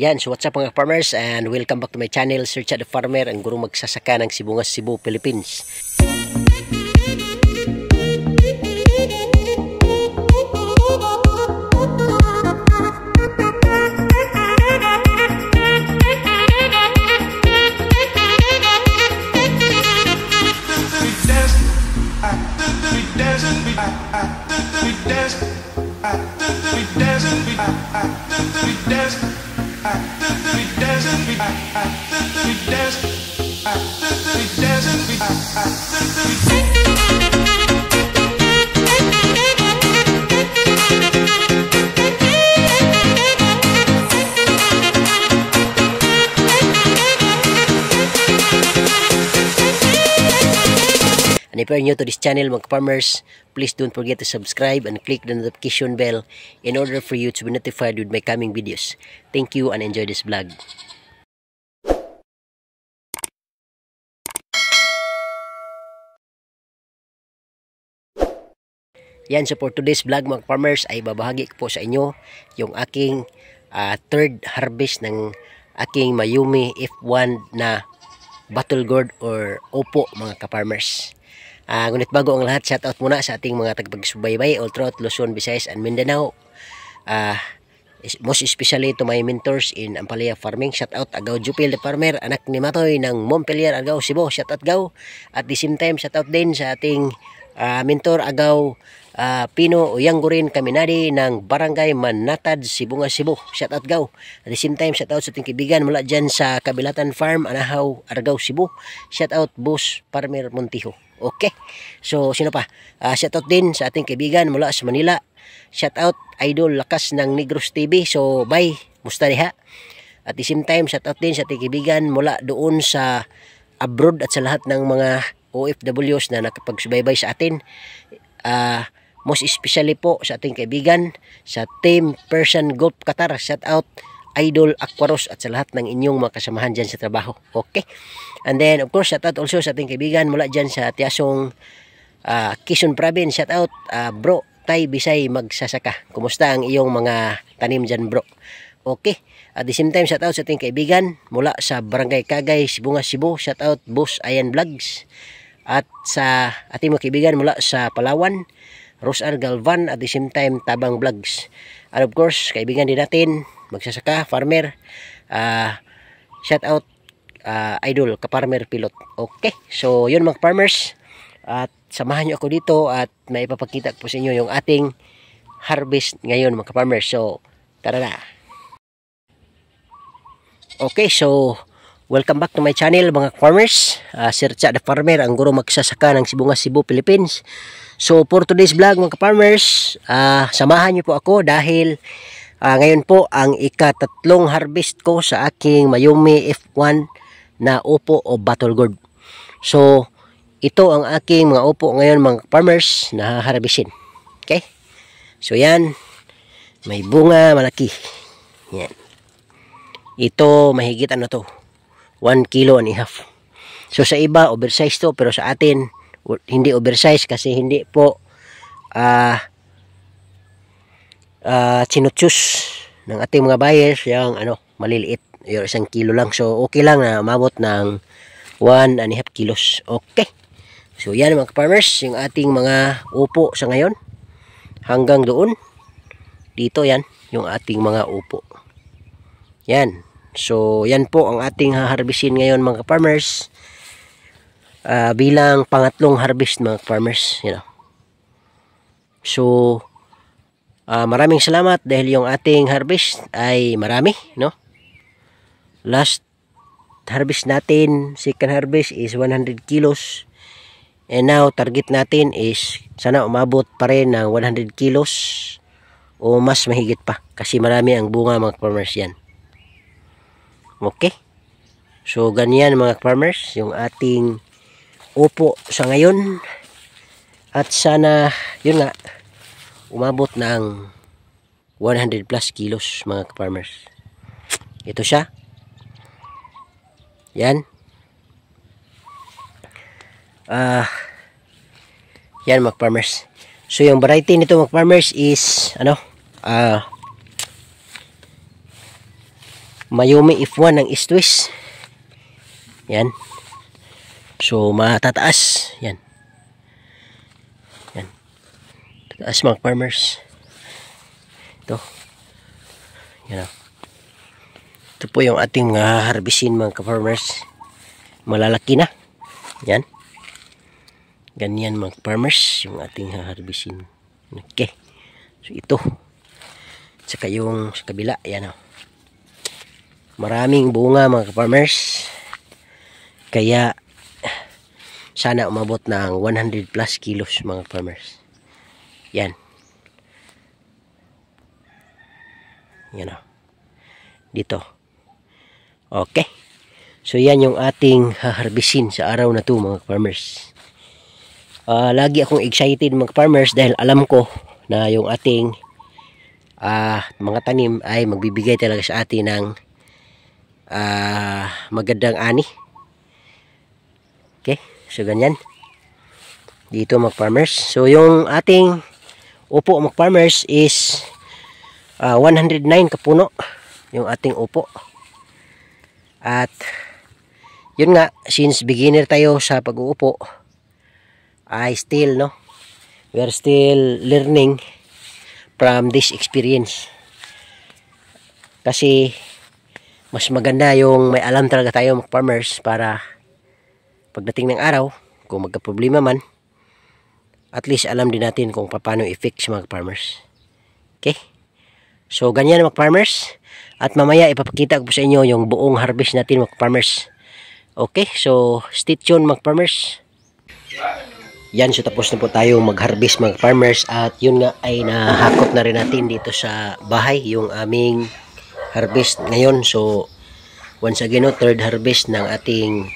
Yan, so what's up mga farmers and welcome back to my channel, Sir Chad the Farmer, ang gurong magsasaka ng sibungas Cebu, Philippines. And if you're new to this channel mga farmers, please don't forget to subscribe and click the notification bell in order for you to be notified with my coming videos. Thank you and enjoy this vlog. Yan, so for today's vlog mga farmers ay babahagi ko po sa inyo yung aking third harvest ng aking Mayumi F1 na Battle Gourd or Opo mga ka-farmers. Ngunit bago ang lahat, shout out muna sa ating mga tagapagsubaybay all throughout Luzon, Visayas and Mindanao. Most especially to my mentors in Ampalaya Farming. Shout out Agaw Jupil the Farmer, anak ni Matoy ng Montpelier, Agaw, Cebu. Shout out Gaw. At the same time, shout out din sa ating mentor Agaw Pino Uyanggurin Kaminadi ng Barangay Manatad, Sibungas, Cebu. Shout out Gaw. At the same time, shout out sa ating kaibigan mula dyan sa Kabilatan Farm, Anahaw, Argao, Cebu. Shout out Boss Farmer Montijo. Okay, so sino pa? Shout out din sa ating kaibigan mula sa Manila. Shout out Idol Lakas ng Negros TV. So bye, musta diha. At the same time, shout out din sa ating kaibigan mula doon sa abroad at sa lahat ng mga OFWs na nakapagsubaybay sa atin. Most especially po sa ating kaibigan sa Team Persian Gulf Qatar. Shout out Idol Aquaros at sa lahat ng inyong mga kasamahan dyan sa trabaho. Okay. And then of course shout out also sa ating kaibigan mula dyan sa Tiasong Quezon Province. Shout out bro Tay Bisay Magsasaka. Kumusta ang iyong mga tanim dyan bro? Okay. At the same time, shout out sa ating kaibigan mula sa Barangay Kagay, Sibungas, Cebu. Shout out Boss Ayan Vlogs. At sa ating mga kaibigan mula sa Palawan, Rosar Galvan. At the same time, Tabang Vlogs. And of course, kaibigan din natin magsasaka, farmer. Shout out Idol Ka-Farmer Pilot. Okay, so yun mga farmers. At samahan nyo ako dito at may ipapakita po sa inyo yung ating harvest ngayon mga farmers. So tara na. Okay, so welcome back to my channel mga farmers. Sir Chad the Farmer, ang guro magsasaka ng Sibungas, Cebu, Philippines. So for today's vlog mga farmers, samahan nyo po ako dahil ngayon po ang ika-3 harvest ko sa aking Mayumi F1 na Opo o Battle Gourd. So ito ang aking mga opo ngayon mga farmers na harvestin. Okay? So yan, may bunga malaki. Yan. Ito mahigit ano to, 1.5 kilo. So sa iba oversize to, pero sa atin hindi oversize kasi hindi po chinuchus ng ating mga buyers yung maliliit, yung 1 kilo lang. So okay lang na umabot ng 1.5 kilos. Okay. So yan mga farmers, yung ating mga upo sa ngayon. Hanggang doon. Dito yan, yung ating mga upo. Yan. So yan po ang ating harvestin ngayon mga farmers. Bilang pangatlong harvest mga farmers. You know. So maraming salamat dahil yung ating harvest ay marami. No? Last harvest natin, second harvest is 100 kilos. And now, target natin is sana umabot pa rin ng 100 kilos o mas mahigit pa. Kasi marami ang bunga mga farmers yan. Okay? So, ganyan mga farmers, yung ating upo sa ngayon. At sana, yun nga, umabot ng 100 plus kilos mga farmers. Ito siya. Yan. Yan mga farmers. So yung variety nito mga farmers is Mayumi F1 ng East West. Yan. So matataas. Yan. Yan. Tataas mga farmers. Ito. Yan. Ito po yung ating harbisin mga ka-farmers. Malalaki na. Yan. Ganyan mga farmers yung ating harbisin. Okay. So ito. Saka yung sa kabila. Yan o. Maraming bunga mga farmers. Kaya sana umabot ng 100 plus kilos mga farmers. Yan. Yan o. Dito. Okay. So yan yung ating haharbisin sa araw na to mga farmers. Lagi akong excited mga farmers dahil alam ko na yung ating mga tanim ay magbibigay talaga sa atin ng magandang ani. Okay, so ganyan dito mga farmers. So yung ating upo mga farmers is 109 kapuno yung ating upo. At yun nga, since beginner tayo sa pag-uupo, I still we are still learning from this experience. Kasi mas maganda yung may alam talaga tayo mga farmers para pagdating ng araw, kung magka-problema man, at least alam din natin kung paano i-fix mga farmers. Okay? So ganyan mga farmers. At mamaya ipapakita ko po sa inyo yung buong harvest natin mga farmers. Okay? So stay tuned mga farmers. Yan, so tapos na po tayo mag-harvest mga farmers. At yun nga ay nahakot na rin natin dito sa bahay yung aming harvest ngayon. So once again, third harvest ng ating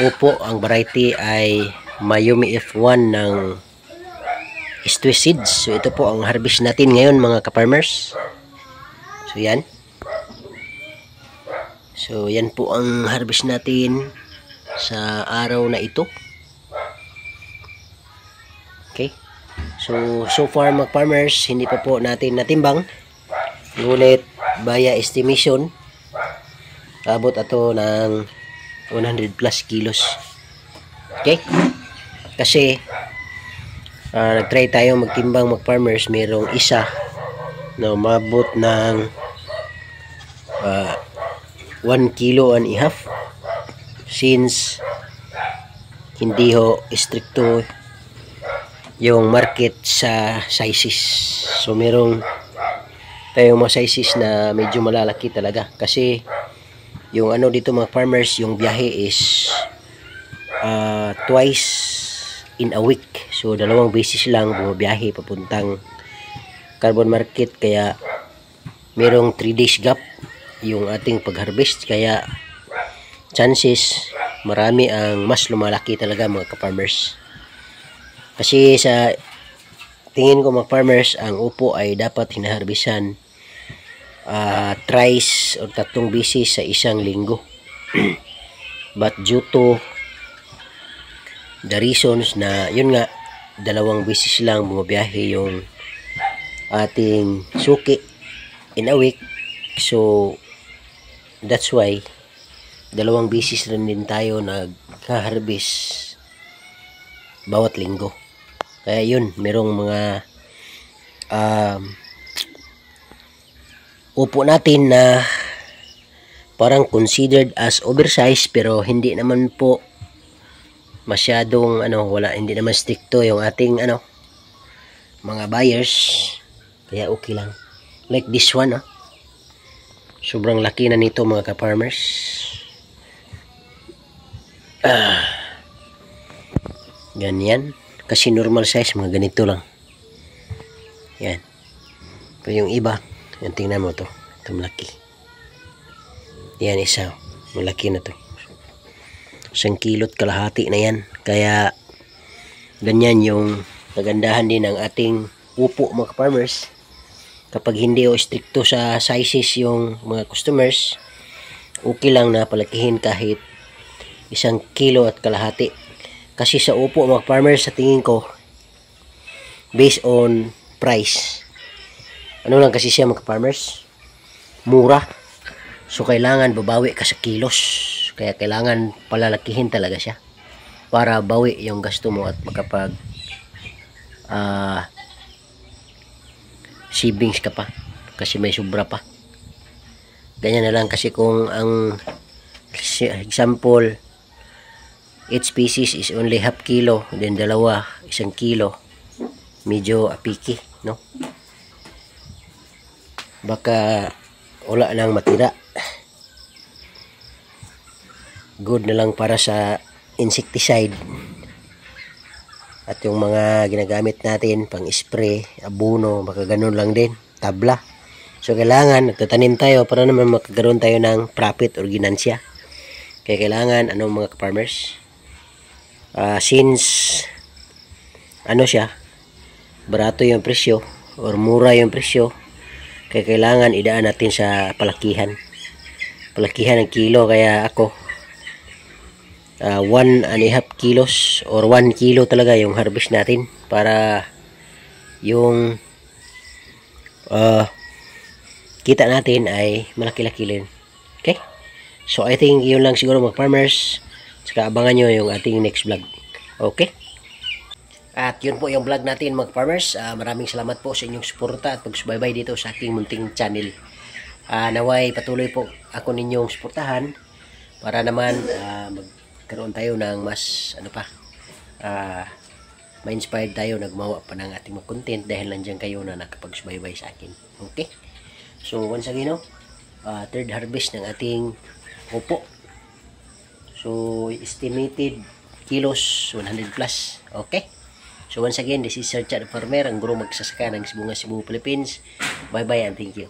upo. Ang variety ay Mayumi F1 ng East West Seeds. So ito po ang harvest natin ngayon mga ka-farmers. So yan. So yan po ang harvest natin sa araw na ito. Okay. So far mga farmers, hindi pa po natin natimbang. Ngunit via estimation, abot ato ng 100 plus kilos. Okay? Kasi nagtry tayo magtimbang mga farmers, mayroong isa na umabot ng 1 kilo and a half, since hindi ho stricto yung market sa sizes. So merong tayong mga sizes na medyo malalaki talaga, kasi yung ano dito mga farmers, yung biyahe is twice in a week. So 2 beses lang bumabiyahe papuntang Carbon Market, kaya merong 3 days gap yung ating pag-harvest, kaya chances marami ang mas lumalaki talaga mga ka-farmers. Kasi sa tingin ko mga farmers, ang upo ay dapat hinaharbisan thrice o 3 beses sa isang linggo. But due to the reasons na yun nga, 2 beses lang bumabiyahe yung ating suki in a week, so that's why 2 beses rin din tayo nagka-harvest bawat linggo. Kaya yun, merong mga upo natin na parang considered as oversized, pero hindi naman po masyadong hindi naman stricto yung ating mga buyers, kaya okay lang. Like this one, sobrang laki na nito mga ka-farmers. Ganyan, kasi normal size mga ganito lang. Yan. Pero yung iba, yung tingnan mo to, ito malaki. Yan isa, malaki na to. 1 kilot kalahati na yan. Kaya ganyan yung kagandahan din ng ating upo mga farmers. Kapag hindi o stricto sa sizes yung mga customers, okay lang na palakihin kahit 1 kilo at kalahati. Kasi sa upo mga farmers, sa tingin ko, based on price, ano lang kasi siya mga farmers, mura. So kailangan babawi ka sa kilos. Kaya kailangan palalakihin talaga siya para bawi yung gasto mo at makapag savings ka pa kasi may sobra pa. Ganyan na lang kasi kung ang example each species is only half kilo, then dalawa 1 kilo, medyo apiki, no? Baka wala nang matira. Good na lang para sa insecticide at yung mga ginagamit natin pang spray, abono, baka ganun lang din, tabla. So kailangan nagtatanim tayo para naman makakaroon tayo ng profit or ginansya. Kaya kailangan mga farmers, since siya barato yung presyo or mura yung presyo, kaya kailangan idaan natin sa palakihan ng kilo. Kaya ako 1.5 kilos or 1 kilo talaga yung harvest natin para yung kita natin ay malaki-laki din. Okay? So I think yun lang siguro mga farmers. Saka abangan nyo yung ating next vlog. Okay? At yun po yung vlog natin mga farmers. Maraming salamat po sa inyong suporta at pagsubaybay dito sa aking munting channel. Naway patuloy po ako ninyong suportahan para naman magkaroon tayo ng mas ma-inspired tayo na gumawa pa ng ating mga content dahil nandiyan kayo na nakapagsubaybay sa akin. Okay? So once again, third harvest ng ating upo. So estimated kilos 100 plus. Okay? So once again, this is Sir Chad Farmer, ang guro magsasaka ng Cebu, Philippines. Bye bye and thank you.